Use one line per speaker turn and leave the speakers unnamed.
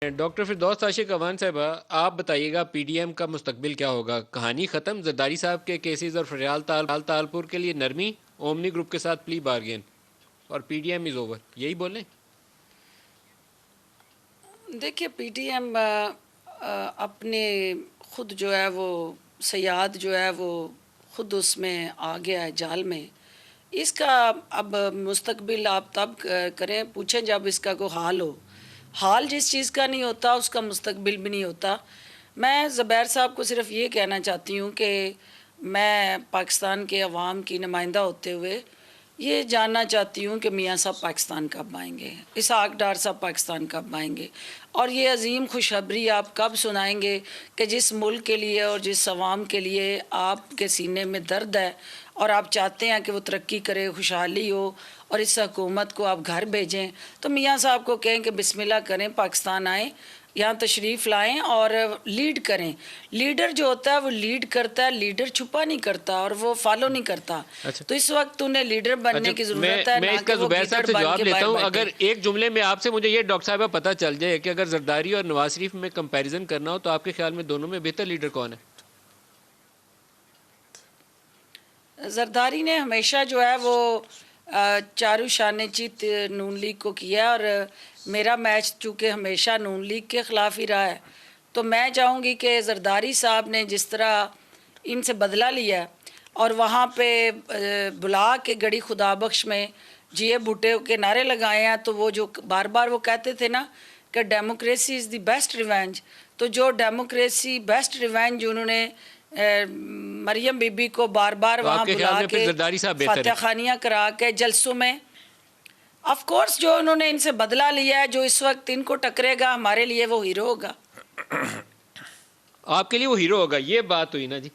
Doctor Firdous Ashiq Awan صاحبہ، آپ بتائیے گا پی ڈی ایم کا مستقبل کیا ہوگا؟ کہانی ختم؟ زرداری صاحب کے کیسز اور فریال تالپور کے لیے نرمی، اومنی گروپ کے ساتھ پلی بارگین اور پی ڈی ایم از اوور، یہی بولیں؟
دیکھیے پی ٹی ایم اپنے خود جو ہے وہ سیاد جو ہے وہ خود اس میں آ گیا ہے جال میں. اس کا اب مستقبل آپ تب کریں پوچھیں جب اس کا کوئی حال ہو. حال جس چیز کا نہیں ہوتا اس کا مستقبل بھی نہیں ہوتا. میں زبیر صاحب کو صرف یہ کہنا چاہتی ہوں کہ میں پاکستان کے عوام کی نمائندہ ہوتے ہوئے یہ جاننا چاہتی ہوں کہ میاں صاحب پاکستان کب آئیں گے، اسحاق ڈار صاحب پاکستان کب آئیں گے، اور یہ عظیم خوشخبری آپ کب سنائیں گے کہ جس ملک کے لیے اور جس عوام کے لیے آپ کے سینے میں درد ہے اور آپ چاہتے ہیں کہ وہ ترقی کرے، خوشحالی ہو اور اس حکومت کو آپ گھر بھیجیں، تو میاں صاحب کو کہیں کہ بسم اللہ کریں، پاکستان آئیں، یہاں تشریف لائیں اور لیڈ کریں. لیڈر جو ہوتا ہے وہ لیڈ کرتا ہے، لیڈر چھپا نہیں کرتا اور وہ فالو نہیں کرتا. تو اس وقت انہیں لیڈر بننے کی ضرورت ہے،
میں
نہ
اس
کہ
کا
وہ
زبیر
گیدڑ
صاحب سے
بن
جواب
کے
لیتا
باہر
ہوں.
بیٹھے.
اگر ایک جملے میں آپ سے مجھے یہ ڈاکٹر صاحبہ پتہ چل جائے کہ اگر زرداری اور نواز شریف میں کمپیریزن کرنا ہو تو آپ کے خیال میں دونوں میں بہتر لیڈر کون ہے؟
زرداری نے ہمیشہ جو ہے وہ چارو شانے چیت نون لیگ کو کیا، اور میرا میچ چونکہ ہمیشہ نون لیگ کے خلاف ہی رہا ہے، تو میں چاہوں گی کہ زرداری صاحب نے جس طرح ان سے بدلہ لیا اور وہاں پہ بلا کے گڑی خدا بخش میں جیے بھٹے کے نعرے لگائے ہیں، تو وہ جو بار بار وہ کہتے تھے نا کہ democracy is the best revenge, تو جو ڈیموکریسی بیسٹ ریونج انہوں نے مریم بی بی کو بار بار وہاں بلا کے فاتح خانیاں کرا کے جلسوں میں، آف کورس جو انہوں نے ان سے بدلہ لیا ہے، جو اس وقت ان کو ٹکرے گا ہمارے لیے وہ ہیرو ہوگا.
آپ کے لیے وہ ہیرو ہوگا، یہ بات ہوئی نا جی.